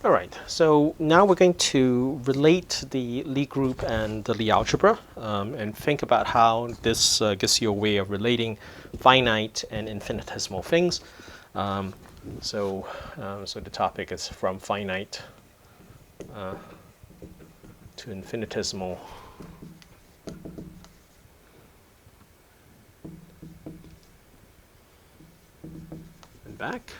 All right, so now we're going to relate the Lie group and the Lie algebra and think about how this gives you a way of relating finite and infinitesimal things. Um, so the topic is from finite to infinitesimal and back.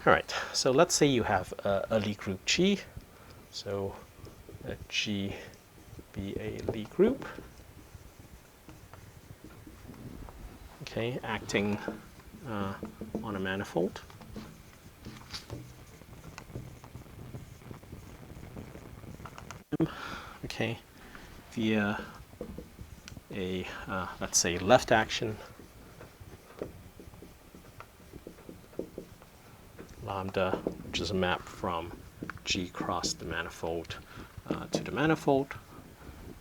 All right, so let's say you have a Lie group G. So let G be a Lie group, okay, acting on a manifold. Okay, via a, let's say, left action, lambda, which is a map from G cross the manifold to the manifold.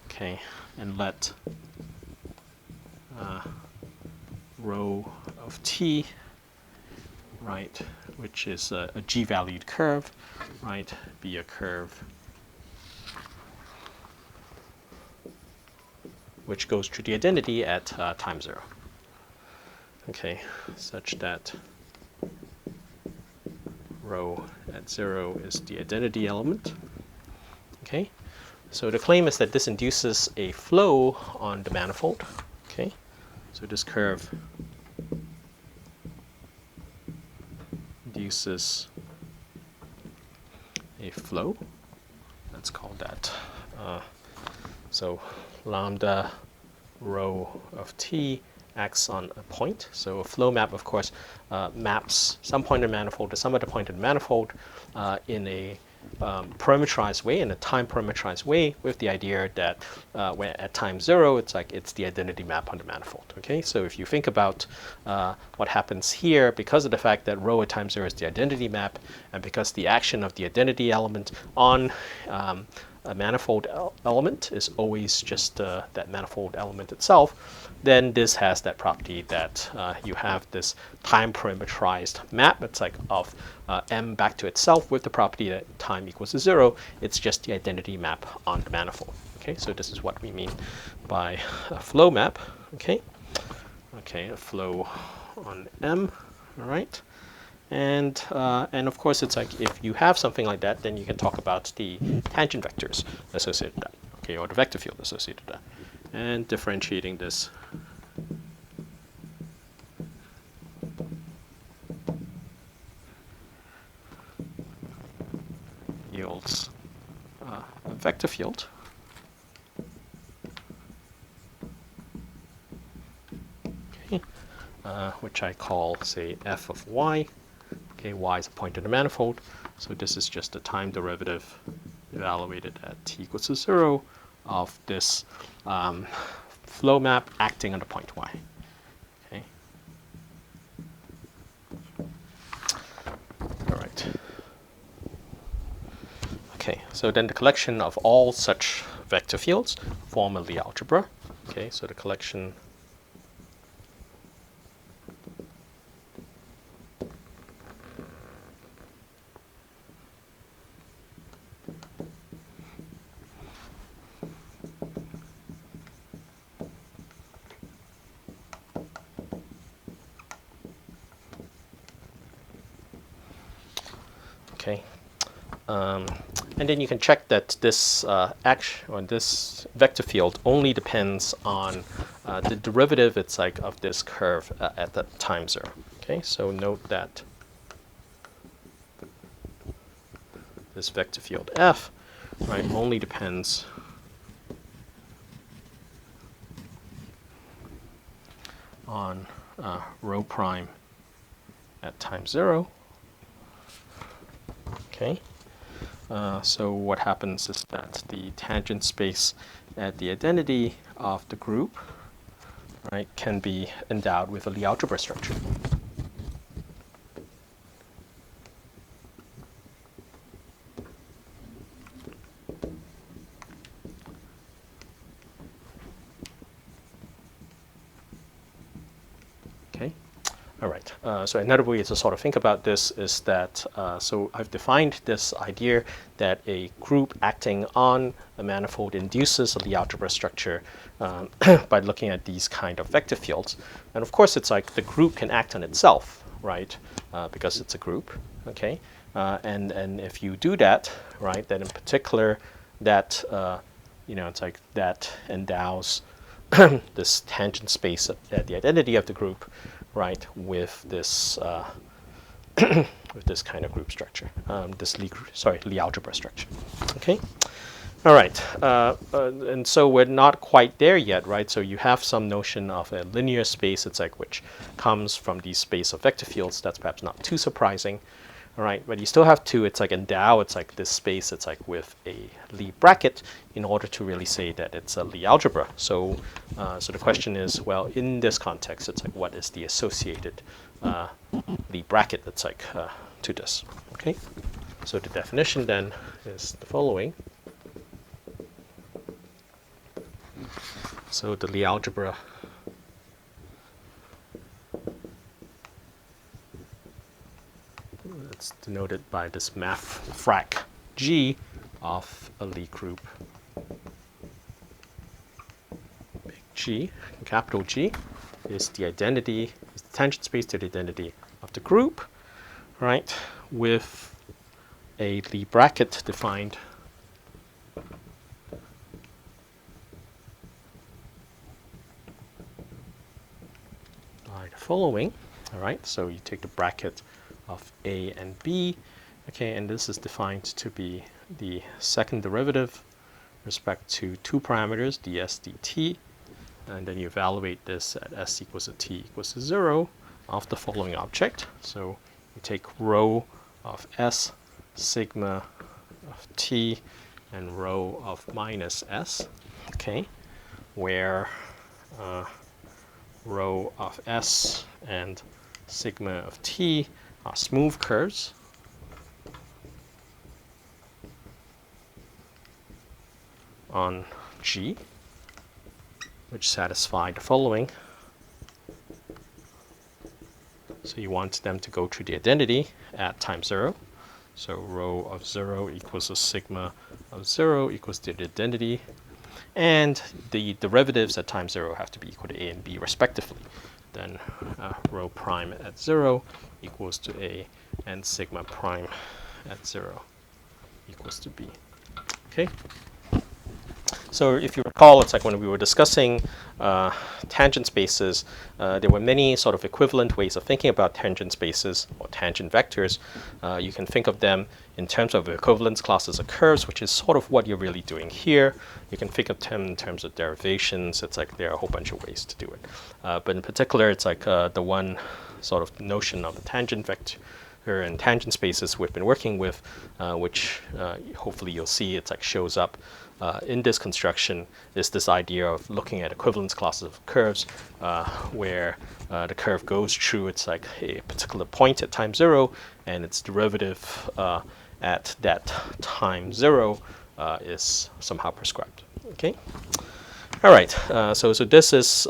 Okay, and let rho of t, right, which is a G-valued curve, right, be a curve which goes to the identity at time 0. Okay, such that rho at 0 is the identity element. Okay, so the claim is that this induces a flow on the manifold. Okay, so this curve induces a flow. Let's call that. So lambda rho of t acts on a point. So a flow map, of course, maps some point in the manifold to some other point in the manifold in a parameterized way, in a time parameterized way, with the idea that when at time 0, it's the identity map on the manifold. Okay, so if you think about what happens here, because of the fact that rho at time 0 is the identity map, and because the action of the identity element on a manifold element is always just that manifold element itself, then this has that property that you have this time parameterized map. It's like of m back to itself with the property that time equals to 0. It's just the identity map on the manifold. Okay, so this is what we mean by a flow map. Okay, a flow on m. All right. And of course, it's like if you have something like that, then you can talk about the tangent vectors associated with that, okay, or the vector field associated with that, and differentiating this yields a vector field. Okay, which I call, say, f of y. Okay, y is a point in the manifold, so this is just a time derivative evaluated at t equals to 0 of this flow map acting on the point y. Okay. All right. Okay, so then the collection of all such vector fields form a Lie algebra. Okay, so the collection okay. And then you can check that this action or this vector field only depends on the derivative, it's like, of this curve at the time 0. Okay, so note that this vector field f, right, only depends on rho prime at time 0. Okay. So what happens is that the tangent space at the identity of the group, right, can be endowed with a Lie algebra structure. Okay. All right. So another way to sort of think about this is that, so I've defined this idea that a group acting on a manifold induces a Lie algebra structure by looking at these kind of vector fields. And of course, it's like the group can act on itself, right? Because it's a group, okay? And if you do that, right, then in particular, that, it's like that endows this tangent space at the identity of the group, right, with this with this kind of group structure, this Lie algebra structure. Okay, all right, and so we're not quite there yet, right? So you have some notion of a linear space, it's like which comes from the space of vector fields. That's perhaps not too surprising. All right, but you still have to, it's like endow, it's like this space, it's like with a Lie bracket in order to really say that it's a Lie algebra. So, so the question is, well, in this context, it's like what is the associated Lie bracket that's like to this, okay? So the definition then is the following. So the Lie algebra it's denoted by this math frac G of a Lie group. Big G, capital G, is the identity, is the tangent space to the identity of the group, right, with a Lie bracket defined by the following. All right, so you take the bracket of A and B, okay, and this is defined to be the second derivative with respect to two parameters, ds dt, and then you evaluate this at s equals to t equals to 0 of the following object. So you take rho of s, sigma of t, and rho of minus s, okay, where rho of s and sigma of t are smooth curves on G, which satisfy the following. So you want them to go through the identity at time 0. So rho of 0 equals a sigma of 0 equals to the identity. And the derivatives at time 0 have to be equal to a and b respectively. Then rho prime at 0 equals to a, and sigma prime at 0 equals to b. Okay. So if you recall, it's like when we were discussing tangent spaces, there were many sort of equivalent ways of thinking about tangent spaces or tangent vectors. You can think of them in terms of equivalence classes of curves, which is sort of what you're really doing here. You can think of them in terms of derivations. It's like there are a whole bunch of ways to do it. But in particular, it's like the one sort of notion of a tangent vector and tangent spaces we've been working with, which hopefully you'll see it's like shows up in this construction, is this idea of looking at equivalence classes of curves where the curve goes through it's like a particular point at time 0 and its derivative at that time 0 is somehow prescribed. Okay. All right. So this is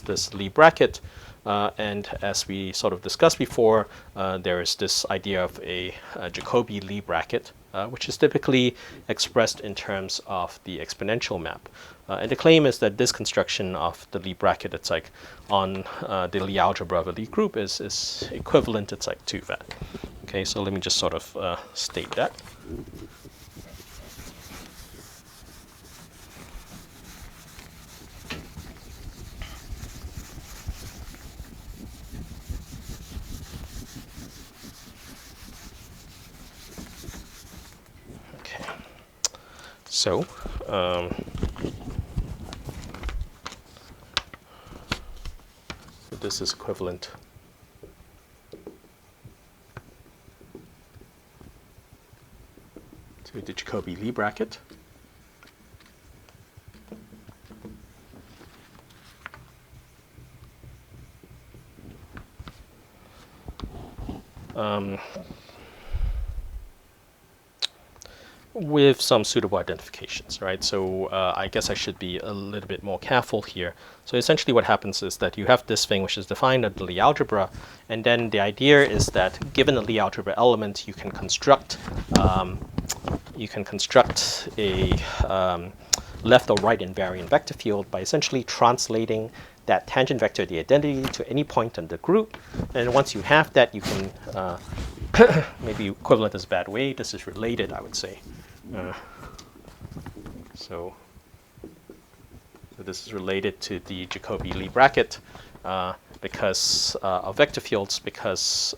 this Lie bracket. And as we sort of discussed before, there is this idea of a Jacobi Lie bracket, which is typically expressed in terms of the exponential map. And the claim is that this construction of the Lie bracket, it's like on the Lie algebra of a Lie group is equivalent, it's like to that. Okay, so let me just sort of state that. So, this is equivalent to the Jacobi Lie bracket. with some suitable identifications, right? So I guess I should be a little bit more careful here. So essentially what happens is that you have this thing which is defined under Lie algebra, and then the idea is that given a Lie algebra element, you can construct a left or right invariant vector field by essentially translating that tangent vector of the identity to any point in the group. And once you have that, you can maybe equivalent is a bad way. This is related, I would say. So this is related to the Jacobi-Lie bracket because of vector fields, because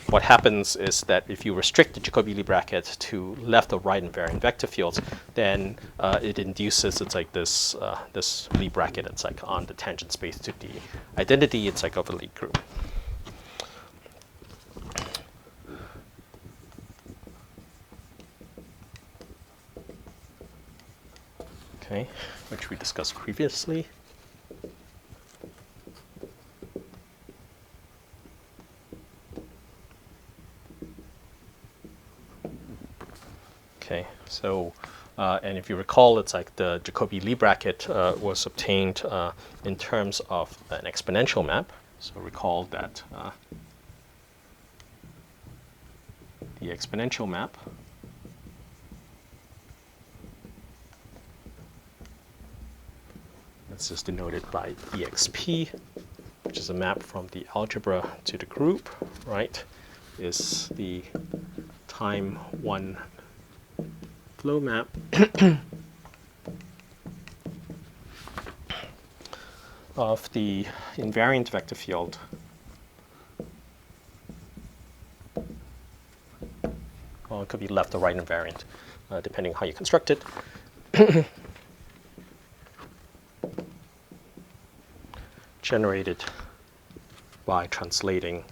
what happens is that if you restrict the Jacobi-Lie bracket to left or right invariant vector fields, then it induces, it's like this this Lie bracket, it's like on the tangent space to the identity, it's like of a Lie group. Okay, which we discussed previously. Okay, so and if you recall, it's like the Jacobi-Lie bracket was obtained in terms of an exponential map. So recall that the exponential map this is denoted by exp, which is a map from the algebra to the group, right? Is the time one flow map of the invariant vector field well, it could be left or right invariant, depending on how you construct it. Generated by translating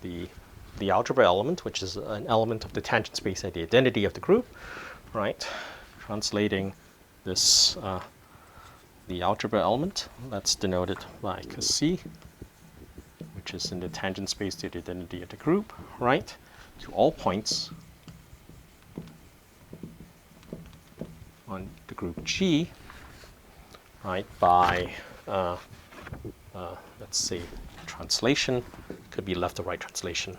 the algebra element, which is an element of the tangent space at the identity of the group, right? Translating this the algebra element that's denoted by C, which is in the tangent space to the identity of the group, right? To all points on the group G, right? By let's say translation, could be left or right translation.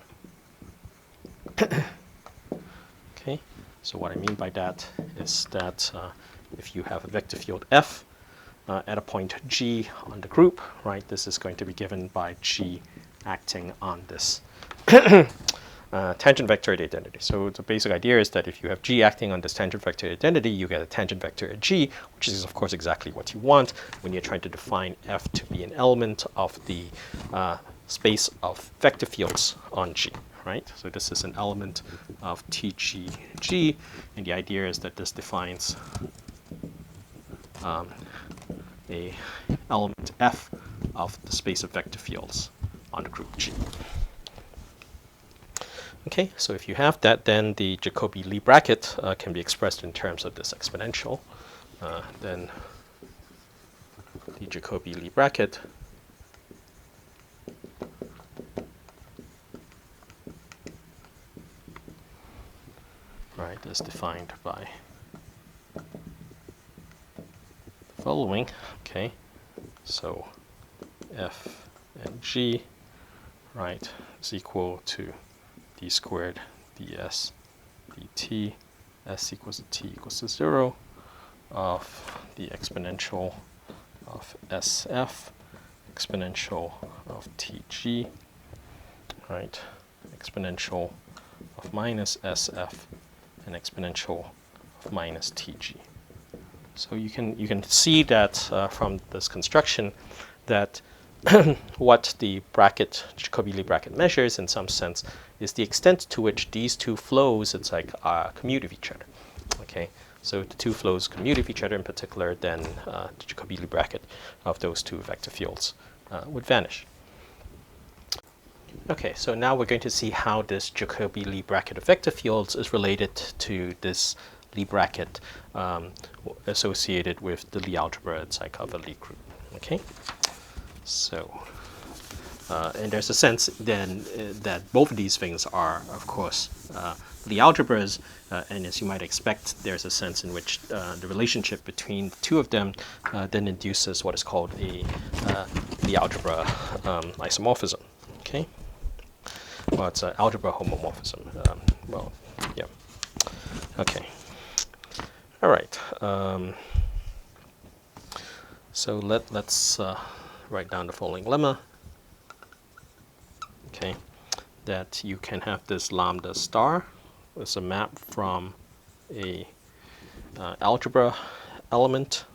Okay, so what I mean by that is that if you have a vector field F at a point G on the group, right, this is going to be given by G acting on this tangent vector identity. So the basic idea is that if you have G acting on this tangent vector identity, you get a tangent vector at G, which is of course exactly what you want when you're trying to define F to be an element of the space of vector fields on G, right? So this is an element of TGG, and the idea is that this defines a element F of the space of vector fields on the group G. Okay, so if you have that, then the Jacobi-Lie bracket can be expressed in terms of this exponential. Then the Jacobi-Lie bracket right is defined by the following. Okay, so F and G, right, is equal to d squared ds dt s equals to t equals to 0 of the exponential of sf, exponential of tg, right, exponential of minus sf, and exponential of minus tg. So you can see that from this construction that what the bracket, Jacobi-Lie bracket measures in some sense is the extent to which these two flows, it's like commute with each other. Okay, so if the two flows commute with each other in particular, then the Jacobi-Lie bracket of those two vector fields would vanish. Okay, so now we're going to see how this Jacobi-Lie bracket of vector fields is related to this Lie bracket associated with the Lie algebra, it's like of a Lie group. Okay. So And there's a sense then that both of these things are, of course, Lie algebras, and as you might expect, there's a sense in which the relationship between the two of them then induces what is called a Lie algebra isomorphism. Okay, well, it's an algebra homomorphism. Well, yeah. Okay. All right. So let's write down the following lemma. Okay, that you can have this lambda star as a map from a algebra element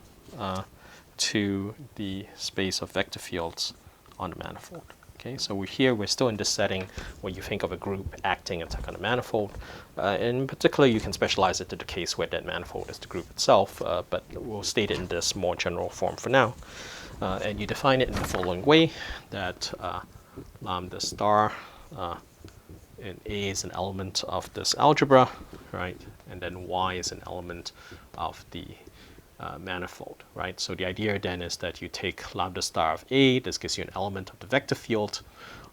to the space of vector fields on the manifold. Okay, so we're still in this setting where you think of a group acting as on a manifold. In particular, you can specialize it to the case where that manifold is the group itself, but we'll state it in this more general form for now. And you define it in the following way, that lambda star and A is an element of this algebra, right? And then Y is an element of the manifold, right? So the idea then is that you take lambda star of A, this gives you an element of the vector field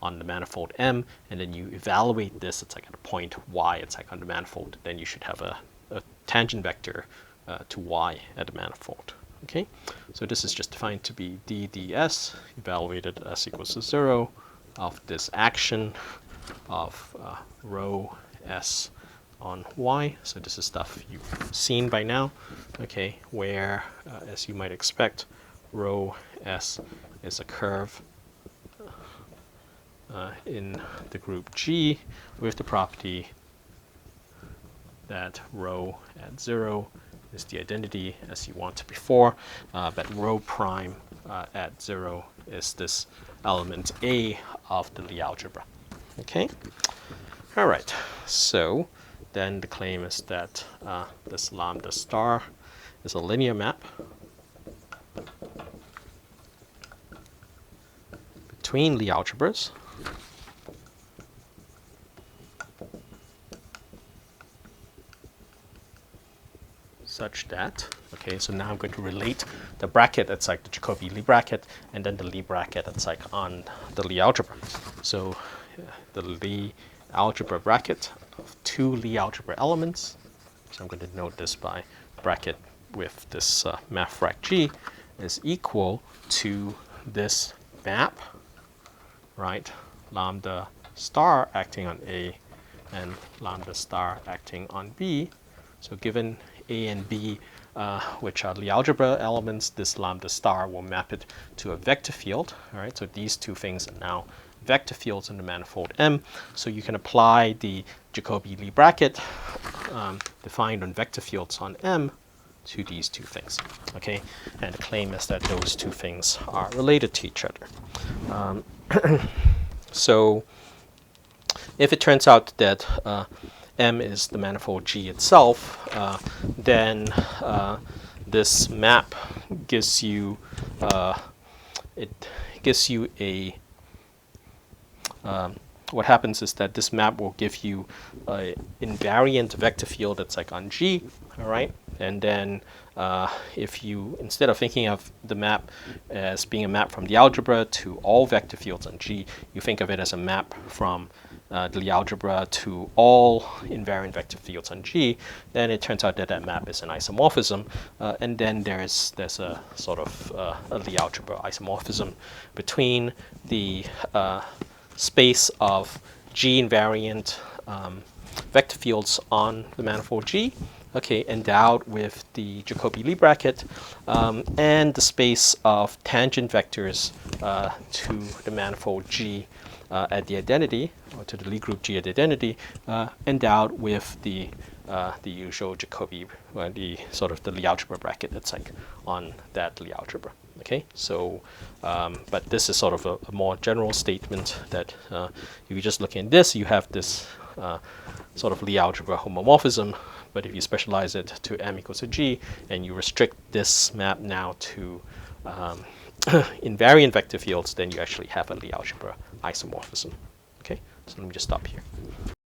on the manifold M, and then you evaluate this, it's like at a point Y, it's like on the manifold, then you should have a tangent vector to Y at the manifold. Okay, so this is just defined to be ds evaluated s equals to 0 of this action of rho s on y. So this is stuff you've seen by now, okay, where, as you might expect, rho s is a curve in the group G with the property that rho at 0 is the identity as you want before, but rho prime at 0 is this element A of the Lie algebra. Okay? All right, so then the claim is that this lambda star is a linear map between Lie algebras such that, okay, so now I'm going to relate the bracket that's like the Jacobi Lie bracket and then the Lie bracket that's like on the Lie algebra. So the Lie algebra bracket of two Lie algebra elements, so I'm going to denote this by bracket with this math frac G, is equal to this map, right? Lambda star acting on A and lambda star acting on B. So given A and B, which are Lie algebra elements, this lambda star will map it to a vector field. All right, so these two things are now vector fields in the manifold M. So you can apply the Jacobi Lie bracket defined on vector fields on M to these two things. Okay, and the claim is that those two things are related to each other. So if it turns out that M is the manifold G itself, then this map gives you a what happens is that this map will give you an invariant vector field that's like on G, all right? And then if you, instead of thinking of the map as being a map from the algebra to all vector fields on G, you think of it as a map from the Lie algebra to all invariant vector fields on G, then it turns out that that map is an isomorphism, and then there's a sort of a Lie algebra isomorphism between the space of G invariant vector fields on the manifold G, okay, endowed with the Jacobi Lie bracket, and the space of tangent vectors to the manifold G at the identity, or to the Lie group G at the identity, endowed with the usual Jacobi, the sort of the Lie algebra bracket that's like on that Lie algebra. Okay, so but this is sort of a more general statement that if you just look at this, you have this sort of Lie algebra homomorphism. But if you specialize it to M equals to G, and you restrict this map now to invariant vector fields, then you actually have a Lie algebra isomorphism. Okay, so let me just stop here.